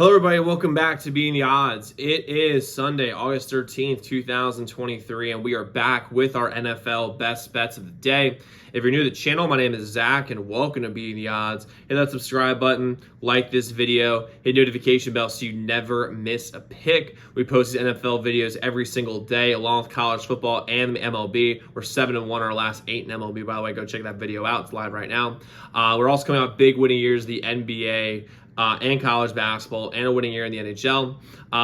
Hello, everybody. Welcome back to Being the Odds. It is Sunday, August 13th, 2023, and we are back with our NFL best bets of the day. If you're new to the channel, my name is Zach, and welcome to Being the Odds. Hit that subscribe button, like this video, hit notification bell so you never miss a pick. We post these NFL videos every single day, along with college football and MLB. We're 7-1 our last 8 in MLB, by the way. Go check that video out. It's live right now. We're also coming out big winning years, the NBA, and college basketball, and a winning year in the NHL.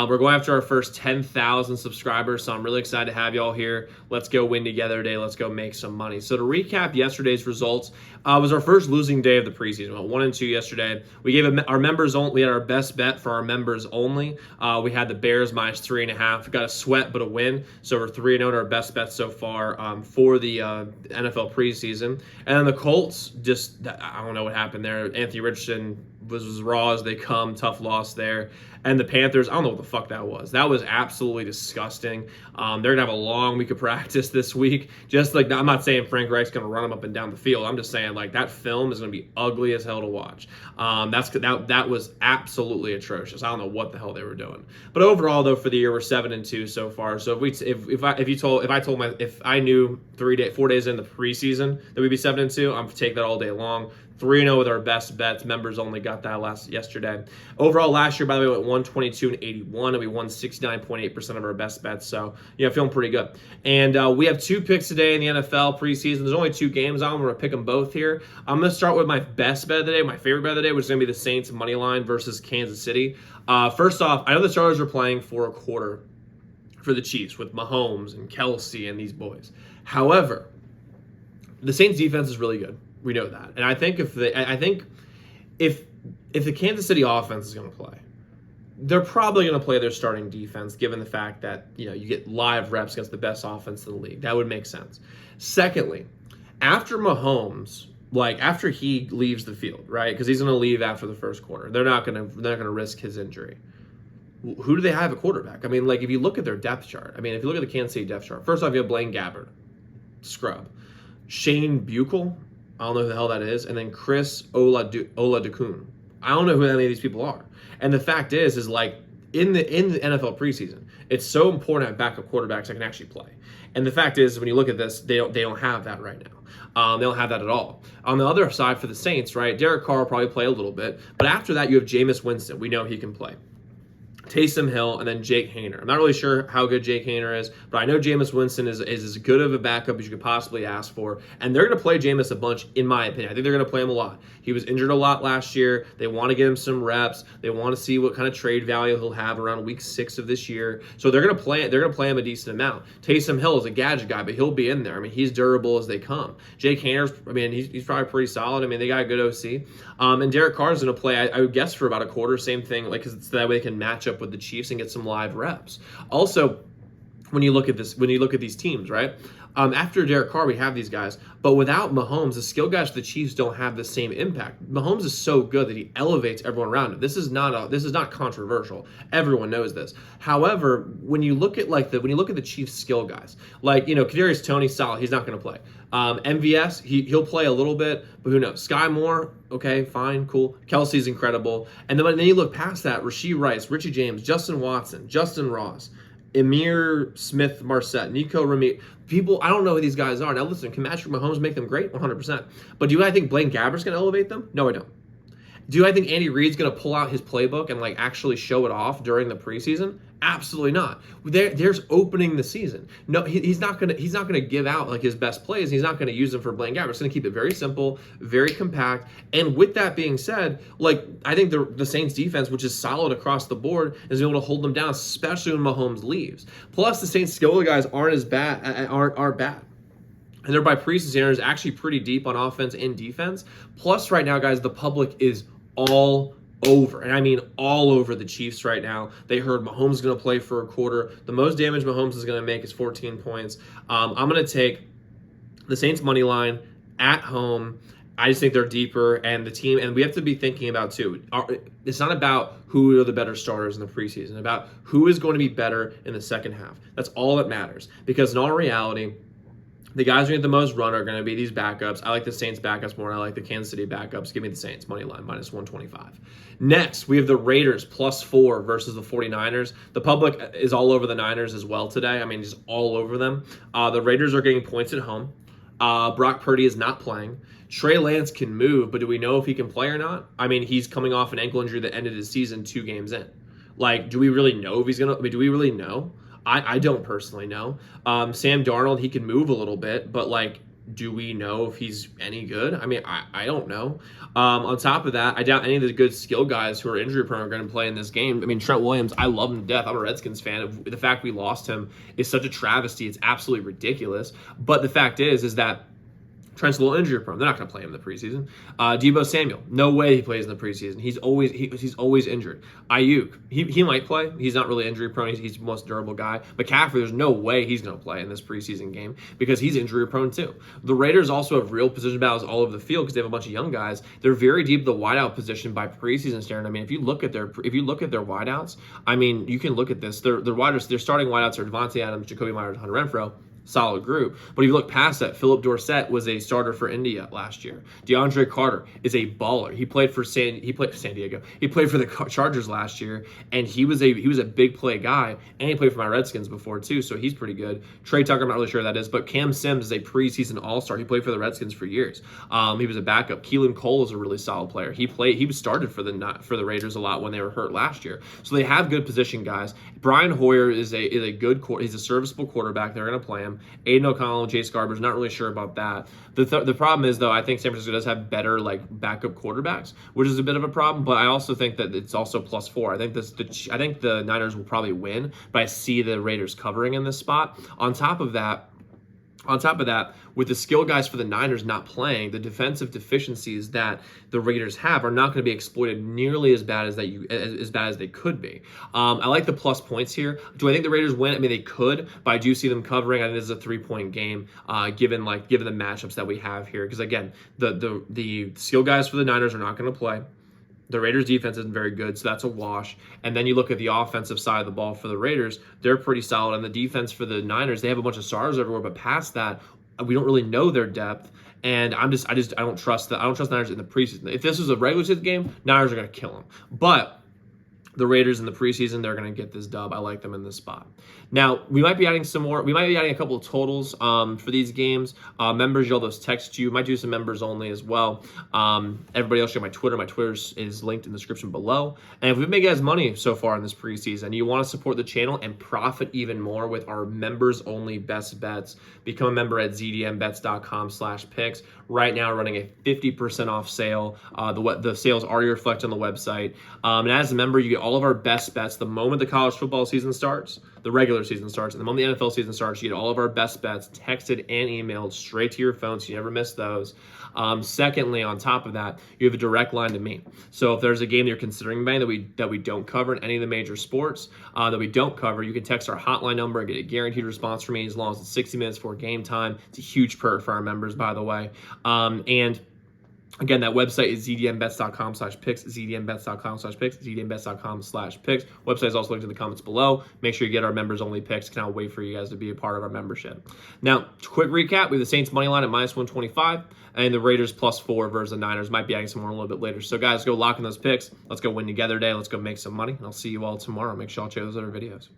We're going after our first 10,000 subscribers, so I'm really excited to have y'all here. Let's go win together today. Let's go make some money. So to recap yesterday's results, was our first losing day of the preseason. We went 1-2 yesterday. We gave our members only. We had our best bet for our members only. We had the Bears minus 3.5. Got a sweat but a win. So we're 3-0 our best bet so far for the NFL preseason. And then the Colts, just I don't know what happened there. Anthony Richardson was as raw as they come. Tough loss there. And the Panthers, I don't know what the fuck that was. That was absolutely disgusting. They're going to have a long week of practice this week. Just like, I'm not saying Frank Reich's going to run them up and down the field. I'm just saying, like, that film is going to be ugly as hell to watch. That was absolutely atrocious. I don't know what the hell they were doing. But overall, though, for the year, we're 7-2 so far. So if I knew 4 days in the preseason that we'd be 7-2, I'm take that all day long. 3-0 with our best bets. Members only got that yesterday. Overall, last year, by the way, we went 122-81, and we won 69.8% of our best bets. So, feeling pretty good. And we have 2 picks today in the NFL preseason. There's only 2 games on. We're going to pick them both here. I'm going to start with my best bet of the day, my favorite bet of the day, which is going to be the Saints money line versus Kansas City. First off, I know the starters are playing for a quarter for the Chiefs with Mahomes and Kelsey and these boys. However, the Saints defense is really good. We know that, and I think if the Kansas City offense is going to play, they're probably going to play their starting defense, given the fact that you get live reps against the best offense in the league. That would make sense. Secondly, after Mahomes, after he leaves the field, right? Because he's going to leave after the first quarter. They're not going to risk his injury. Who do they have at quarterback? I mean, if you look at their depth chart, if you look at the Kansas City depth chart, first off, you have Blaine Gabbert, scrub, Shane Buechele. I don't know who the hell that is. And then Chris Oladokun. I don't know who any of these people are. And the fact is in the NFL preseason, it's so important to have backup quarterbacks that can actually play. And the fact is, when you look at this, they don't have that right now. They don't have that at all. On the other side for the Saints, right, Derek Carr will probably play a little bit. But after that, you have Jameis Winston. We know he can play. Taysom Hill, and then Jake Haener. I'm not really sure how good Jake Haener is, but I know Jameis Winston is as good of a backup as you could possibly ask for. And they're going to play Jameis a bunch, in my opinion. I think they're going to play him a lot. He was injured a lot last year. They want to get him some reps. They want to see what kind of trade value he'll have around week 6 of this year. So they're going to play him a decent amount. Taysom Hill is a gadget guy, but he'll be in there. He's durable as they come. Jake Haener's, he's probably pretty solid. They got a good OC. And Derek Carr's going to play, I would guess, for about a quarter. Same thing, because it's that way they can match up with the Chiefs and get some live reps. Also, when you look at these teams, right? After Derek Carr, we have these guys, but without Mahomes, the skill guys for the Chiefs don't have the same impact. Mahomes is so good that he elevates everyone around him. This is not controversial. Everyone knows this. However, when you look at the Chiefs skill guys, Kadarius Toney, solid, he's not going to play. MVS, he'll play a little bit, but who knows? Sky Moore, okay, fine, cool. Kelsey's incredible. And then you look past that, Rashee Rice, Richie James, Justin Watson, Justin Ross, Emir Smith-Marset, Nico Remy. People, I don't know who these guys are. Now listen, can Patrick Mahomes make them great? 100%. But do I think Blaine Gabbert's going to elevate them? No, I don't. Do I think Andy Reid's going to pull out his playbook and actually show it off during the preseason? Absolutely not. There's opening the season. No, he's not going to give out his best plays. He's not going to use them for Blaine Gabbert. He's going to keep it very simple, very compact. And with that being said, I think the Saints defense, which is solid across the board, is able to hold them down, especially when Mahomes leaves. Plus, the Saints skill guys aren't bad. And they're by preseason standards actually pretty deep on offense and defense. Plus, right now, guys, the public is all over, and I mean all over the Chiefs right now. They heard Mahomes is going to play for a quarter. The most damage Mahomes is going to make is 14 points. I'm going to take the Saints money line at home. I just think they're deeper, and the team, and we have to be thinking about too. It's not about who are the better starters in the preseason, it's about who is going to be better in the second half. That's all that matters, because in all reality, The guys who get the most run are going to be these backups. I like the Saints backups more than I like the Kansas City backups. Give me the Saints, money line, minus 125. Next, we have the Raiders, +4 versus the 49ers. The public is all over the Niners as well today. I mean, just all over them. The Raiders are getting points at home. Brock Purdy is not playing. Trey Lance can move, but do we know if he can play or not? I mean, he's coming off an ankle injury that ended his season 2 games in. Like, do we really know if he's going to – I mean, do we really know? I don't personally know. Sam Darnold, he can move a little bit, but, like, do we know if he's any good? I mean, I don't know. On top of that, I doubt any of the good skill guys who are injury prone are going to play in this game. I mean, Trent Williams, I love him to death. I'm a Redskins fan. The fact we lost him is such a travesty. It's absolutely ridiculous. But the fact is that Trent's a little injury prone. They're not going to play him in the preseason. Deebo Samuel, no way he plays in the preseason. He's always injured. Ayuk, he might play. He's not really injury prone. He's the most durable guy. McCaffrey, there's no way he's going to play in this preseason game because he's injury prone too. The Raiders also have real position battles all over the field because they have a bunch of young guys. They're very deep at the wideout position by preseason standard. I mean, if you look at their wideouts, I mean, you can look at this. Their starting wideouts are Devontae Adams, Jacoby Myers, Hunter Renfrow. Solid group. But if you look past that, Philip Dorsett was a starter for India last year. DeAndre Carter is a baller. He played for San Diego. He played for the Chargers last year, and he was a big play guy, and he played for my Redskins before too, so he's pretty good. Trey Tucker, I'm not really sure who that is, but Cam Sims is a preseason all-star. He played for the Redskins for years. He was a backup. Keelan Cole is a really solid player. He started for the Raiders a lot when they were hurt last year. So they have good position guys. Brian Hoyer is a good he's a serviceable quarterback. They're going to play him. Aiden O'Connell, Jay Scarber's not really sure about that. The problem is, though, I think San Francisco does have better backup quarterbacks, which is a bit of a problem. But I also think that it's also +4. I think the Niners will probably win, but I see the Raiders covering in this spot. On top of that, with the skill guys for the Niners not playing, the defensive deficiencies that the Raiders have are not going to be exploited nearly as bad as they could be. I like the plus points here. Do I think the Raiders win? I mean, they could, but I do see them covering. I think this is a 3-point game, given the matchups that we have here. Because again, the skill guys for the Niners are not going to play. The Raiders' defense isn't very good, so that's a wash. And then you look at the offensive side of the ball for the Raiders, they're pretty solid. And the defense for the Niners, they have a bunch of stars everywhere, but past that, we don't really know their depth. And I don't trust the Niners in the preseason. If this was a regular season game, Niners are going to kill them. But the Raiders in the preseason, they're going to get this dub. I like them in this spot. Now, we might be adding some more. We might be adding a couple of totals for these games. Members, you'll those text you. Might do some members only as well. Everybody else, show my Twitter. My Twitter is linked in the description below. And if we've made you guys money so far in this preseason, you want to support the channel and profit even more with our members only best bets, become a member at zdmbets.com/picks. Right now, running a 50% off sale. The sales already reflect on the website. And as a member, you get all of our best bets the moment the college football season starts, the regular season starts, and the moment the NFL season starts, you get all of our best bets texted and emailed straight to your phone, so you never miss those. Secondly, on top of that, you have a direct line to me. So if there's a game that you're considering betting that we don't cover in any of the major sports that we don't cover, you can text our hotline number and get a guaranteed response from me as long as it's 60 minutes before game time. It's a huge perk for our members, by the way. And again, that website is zdmbets.com/picks, zdmbets.com/picks, zdmbets.com/picks. Website is also linked in the comments below. Make sure you get our members only picks. Cannot wait for you guys to be a part of our membership. Now, quick recap. We have the Saints money line at -125 and the Raiders +4 versus the Niners. Might be adding some more a little bit later. So guys, go lock in those picks. Let's go win together today. Let's go make some money. And I'll see you all tomorrow. Make sure y'all check those other videos.